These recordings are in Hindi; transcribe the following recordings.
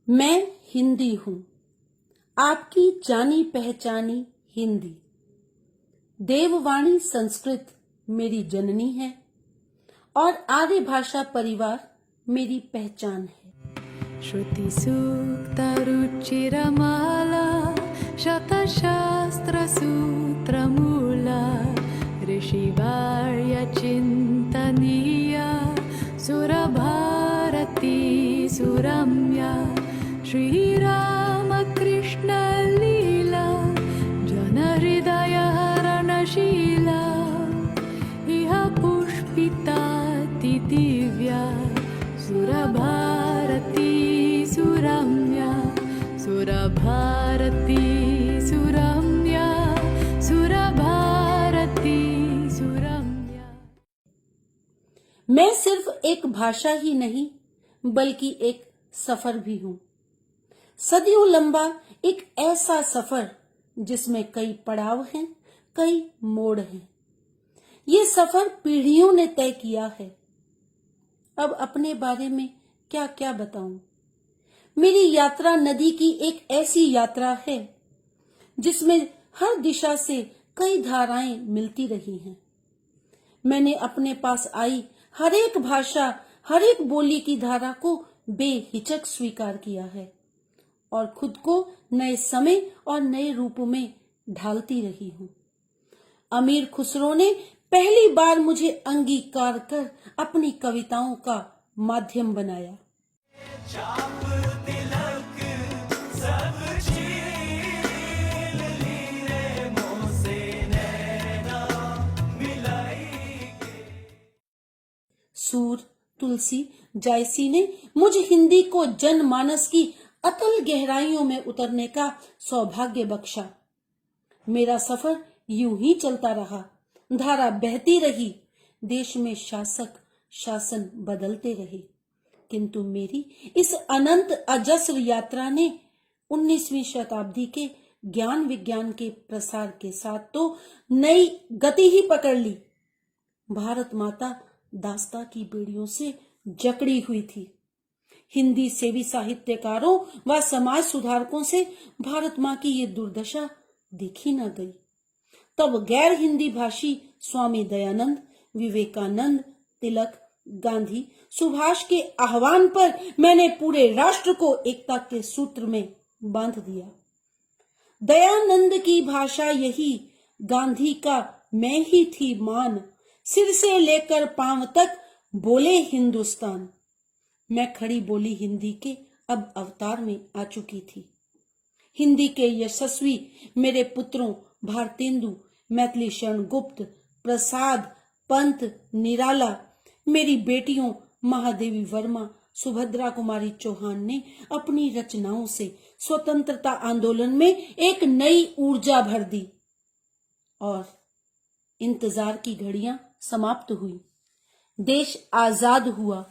मैं हिंदी हूँ, आपकी जानी पहचानी हिंदी। देववाणी संस्कृत मेरी जननी है और आर्य भाषा परिवार मेरी पहचान है। श्रुति सूक्त रुचिरमाला शतशास्त्र सूत्रमूला ऋषिवार्य चिन्तनीया सुरभारती सुरम्या श्रीरामकृष्ण लीला जनहृदय हरणशीला इह पुष्पिता दिव्या सुरभारती सुरम्या सुरभारती सुरम्या सुरभारती सुरम्या। मैं सिर्फ एक भाषा ही नहीं बल्कि एक सफर भी हूँ। सदियों लंबा एक ऐसा सफर जिसमें कई पड़ाव हैं, कई मोड़ हैं। ये सफर पीढ़ियों ने तय किया है। अब अपने बारे में क्या क्या बताऊं। मेरी यात्रा नदी की एक ऐसी यात्रा है जिसमें हर दिशा से कई धाराएं मिलती रही हैं। मैंने अपने पास आई हर एक भाषा, हर एक बोली की धारा को बेहिचक स्वीकार किया है और खुद को नए समय और नए रूप में ढालती रही हूं। अमीर खुसरो ने पहली बार मुझे अंगीकार कर अपनी कविताओं का माध्यम बनाया। सूर, तुलसी, जायसी ने मुझ हिंदी को जनमानस की अतल गहराइयों में उतरने का सौभाग्य बख्शा। मेरा सफर यूं ही चलता रहा, धारा बहती रही, देश में शासक शासन बदलते रहे, किंतु मेरी इस अनंत अजस्र यात्रा ने 19वीं शताब्दी के ज्ञान विज्ञान के प्रसार के साथ तो नई गति ही पकड़ ली। भारत माता दास्ता की बेड़ियों से जकड़ी हुई थी। हिंदी सेवी साहित्यकारों व समाज सुधारकों से भारत माँ की ये दुर्दशा देखी न गई। तब गैर हिंदी भाषी स्वामी दयानंद, विवेकानंद, तिलक, गांधी, सुभाष के आह्वान पर मैंने पूरे राष्ट्र को एकता के सूत्र में बांध दिया। दयानंद की भाषा यही, गांधी का मैं ही थी मान, सिर से लेकर पांव तक बोले हिंदुस्तान। मैं खड़ी बोली हिंदी के अब अवतार में आ चुकी थी। हिंदी के यशस्वी मेरे पुत्रों भारतेंदु, मैथिली शरण गुप्त, प्रसाद, पंत, निराला, मेरी बेटियों महादेवी वर्मा, सुभद्रा कुमारी चौहान ने अपनी रचनाओं से स्वतंत्रता आंदोलन में एक नई ऊर्जा भर दी और इंतजार की घड़ियां समाप्त हुई। देश आजाद हुआ।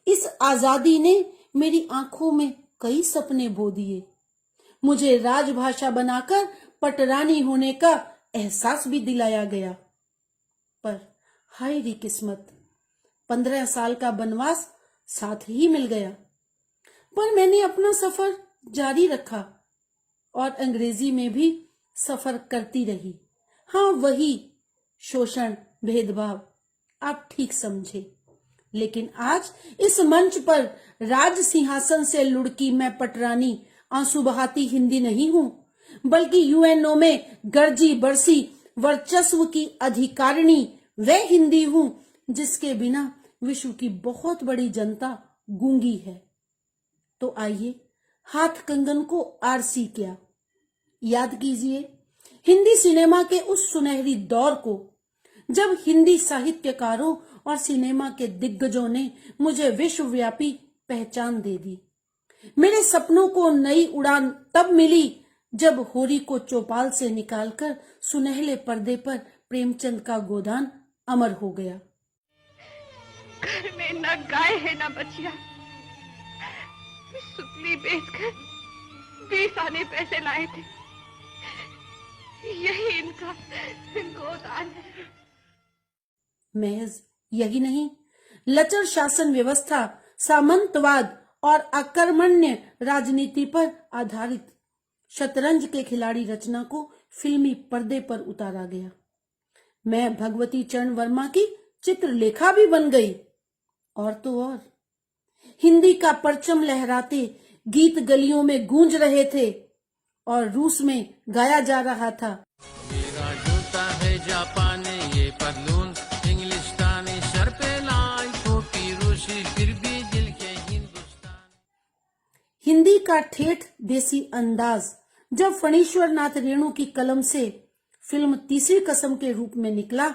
इस आजादी ने मेरी आंखों में कई सपने बो दिए। मुझे राजभाषा बनाकर पटरानी होने का एहसास भी दिलाया गया। पर हाय री किस्मत, 15 साल का बनवास साथ ही मिल गया। पर मैंने अपना सफर जारी रखा और अंग्रेजी में भी सफर करती रही। हाँ, वही शोषण, भेदभाव, आप ठीक समझे। लेकिन आज इस मंच पर राज सिंहासन से लुढ़की मैं पटरानी आंसू बहाती हिंदी नहीं हूं, बल्कि यूएनओ में गरजी बरसी वर्चस्व की अधिकारिणी वह हिंदी हूं जिसके बिना विश्व की बहुत बड़ी जनता गूंगी है। तो आइए हाथ कंगन को आरसी क्या, याद कीजिए हिंदी सिनेमा के उस सुनहरी दौर को जब हिंदी साहित्यकारों और सिनेमा के दिग्गजों ने मुझे विश्वव्यापी पहचान दे दी। मेरे सपनों को नई उड़ान तब मिली जब होरी को चौपाल से निकालकर सुनहले पर्दे पर प्रेमचंद का गोदान अमर हो गया। घर में न गाय है न बचिया, सुतली बेचकर 20 आने पैसे लाए थे, यही इनका गोदान है। महज यही नहीं, लचर शासन व्यवस्था, सामंतवाद और अकर्मण्य राजनीति पर आधारित शतरंज के खिलाड़ी रचना को फिल्मी पर्दे पर उतारा गया। मैं भगवती चरण वर्मा की चित्रलेखा भी बन गई। और तो और हिंदी का परचम लहराते गीत गलियों में गूंज रहे थे और रूस में गाया जा रहा था। मेरा जूता है जापानी, ये पतलून इंग्लिस्तानी, सर पे लाई टोपी रूसी, फिर भी दिल के हिंदुस्तानी। हिंदी का ठेठ देसी अंदाज जब फणीश्वर नाथ रेणु की कलम से फिल्म तीसरी कसम के रूप में निकला,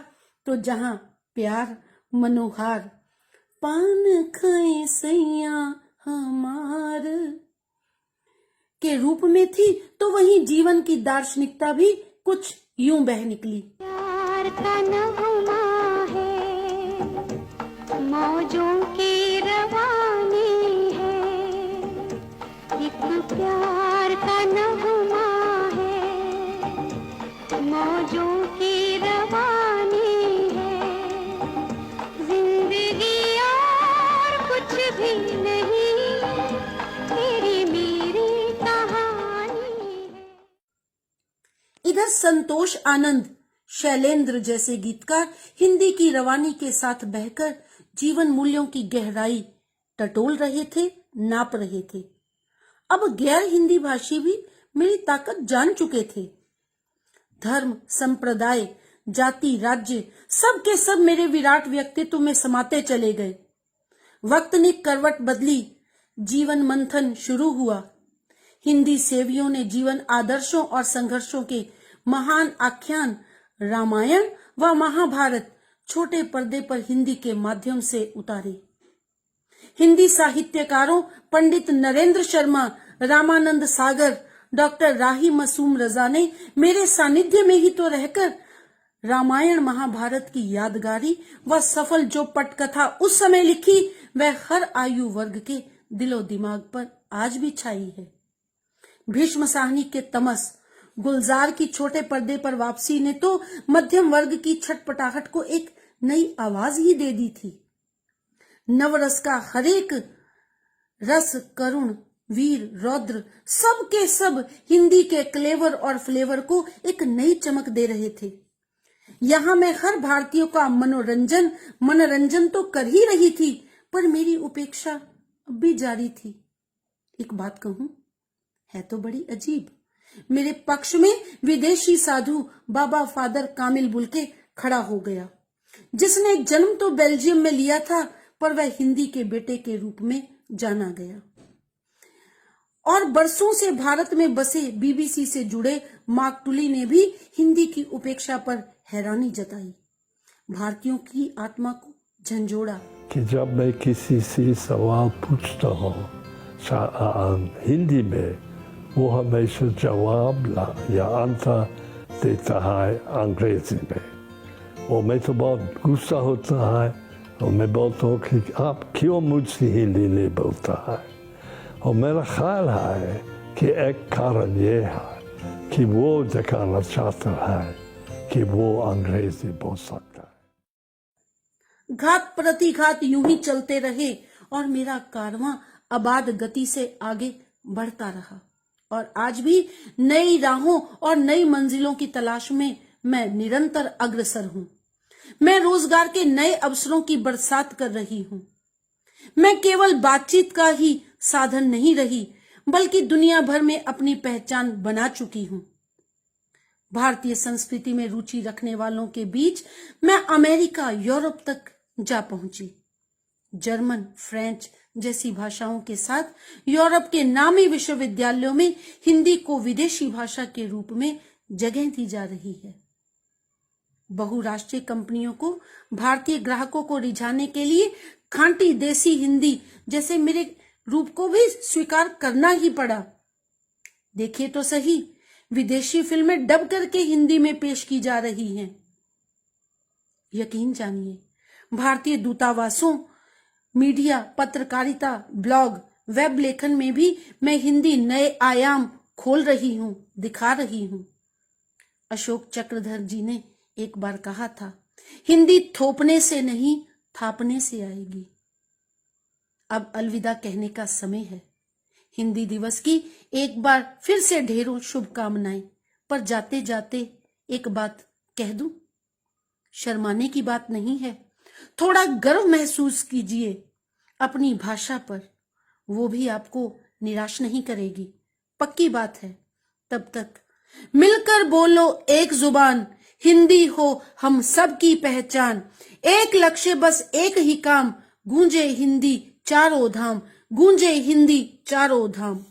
तो जहां प्यार मनोहार पान खाए सैया हमार के रूप में थी, तो वहीं जीवन की दार्शनिकता भी कुछ यूं बह निकली। प्यार का नगमा है, मौजों की रवानी है, एक प्यार का नगमा है, मौजों की रवानी है, जिंदगी और कुछ भी नहीं, तेरी मेरी कहानी है। इधर संतोष आनंद, शैलेंद्र जैसे गीतकार हिंदी की रवानी के साथ बहकर जीवन मूल्यों की गहराई टटोल रहे थे, नाप रहे थे। अब गैर हिंदी भाषी भी मेरी ताकत जान चुके थे। धर्म, संप्रदाय, जाति, राज्य सब के सब मेरे विराट व्यक्तित्व में समाते चले गए। वक्त ने करवट बदली, जीवन मंथन शुरू हुआ। हिंदी सेवियों ने जीवन आदर्शों और संघर्षों के महान आख्यान रामायण व महाभारत छोटे पर्दे पर हिंदी के माध्यम से उतारे। हिंदी साहित्यकारों पंडित नरेंद्र शर्मा, रामानंद सागर, डॉक्टर राही मासूम रजा ने मेरे सानिध्य में ही तो रहकर रामायण महाभारत की यादगारी व सफल जो पटकथा उस समय लिखी, वह हर आयु वर्ग के दिलो दिमाग पर आज भी छाई है। भीष्म साहनी के तमस, गुलजार की छोटे पर्दे पर वापसी ने तो मध्यम वर्ग की छटपटाहट को एक नई आवाज ही दे दी थी। नवरस का हरेक रस, करुण, वीर, रौद्र सब के सब हिंदी के क्लेवर और फ्लेवर को एक नई चमक दे रहे थे। यहाँ मैं हर भारतीय का मनोरंजन तो कर ही रही थी, पर मेरी उपेक्षा अब भी जारी थी। एक बात कहूं, है तो बड़ी अजीब। मेरे पक्ष में विदेशी साधु बाबा फादर कामिल बुल्के खड़ा हो गया, जिसने जन्म तो बेल्जियम में लिया था, पर वह हिंदी के बेटे के रूप में जाना गया। और बरसों से भारत में बसे बीबीसी से जुड़े मार्क टुली ने भी हिंदी की उपेक्षा पर हैरानी जताई, भारतीयों की आत्मा को झंझोड़ा। कि जब मैं किसी से सवाल पूछता हूँ हिंदी में, वो हमेशा जवाब या आंसर देता है अंग्रेजी में। और मैं तो बहुत गुस्सा होता है और मैं बोलता हूँ कि आप क्यों मुझसे हिंदी नहीं बोलता है। और मेरा ख्याल है कि एक कारण ये है कि वो दिखाना चाहता है कि वो अंग्रेजी बोल सकता है। घात प्रतिघात यूं ही चलते रहे और मेरा कारवां अबाध गति से आगे बढ़ता रहा। और आज भी नई राहों और नई मंजिलों की तलाश में मैं निरंतर अग्रसर हूं। मैं रोजगार के नए अवसरों की बरसात कर रही हूं। मैं केवल बातचीत का ही साधन नहीं रही, बल्कि दुनिया भर में अपनी पहचान बना चुकी हूं। भारतीय संस्कृति में रुचि रखने वालों के बीच मैं अमेरिका, यूरोप तक जा पहुंची। जर्मन, फ्रेंच जैसी भाषाओं के साथ यूरोप के नामी विश्वविद्यालयों में हिंदी को विदेशी भाषा के रूप में जगह दी जा रही है। बहुराष्ट्रीय कंपनियों को भारतीय ग्राहकों को रिझाने के लिए खांटी देसी हिंदी जैसे मेरे रूप को भी स्वीकार करना ही पड़ा। देखिए तो सही, विदेशी फिल्में डब करके हिंदी में पेश की जा रही हैं। यकीन जानिए, भारतीय दूतावासों, मीडिया, पत्रकारिता, ब्लॉग, वेब लेखन में भी मैं हिंदी नए आयाम खोल रही हूं, दिखा रही हूं। अशोक चक्रधर जी ने एक बार कहा था, हिंदी थोपने से नहीं थापने से आएगी। अब अलविदा कहने का समय है। हिंदी दिवस की एक बार फिर से ढेरों शुभकामनाएं। पर जाते जाते एक बात कह दूं, शर्माने की बात नहीं है। थोड़ा गर्व महसूस कीजिए अपनी भाषा पर, वो भी आपको निराश नहीं करेगी, पक्की बात है। तब तक मिलकर बोलो एक जुबान, हिंदी हो हम सब की पहचान। एक लक्ष्य बस एक ही काम, गूंजे हिंदी चारों धाम, गूंजे हिंदी चारों धाम।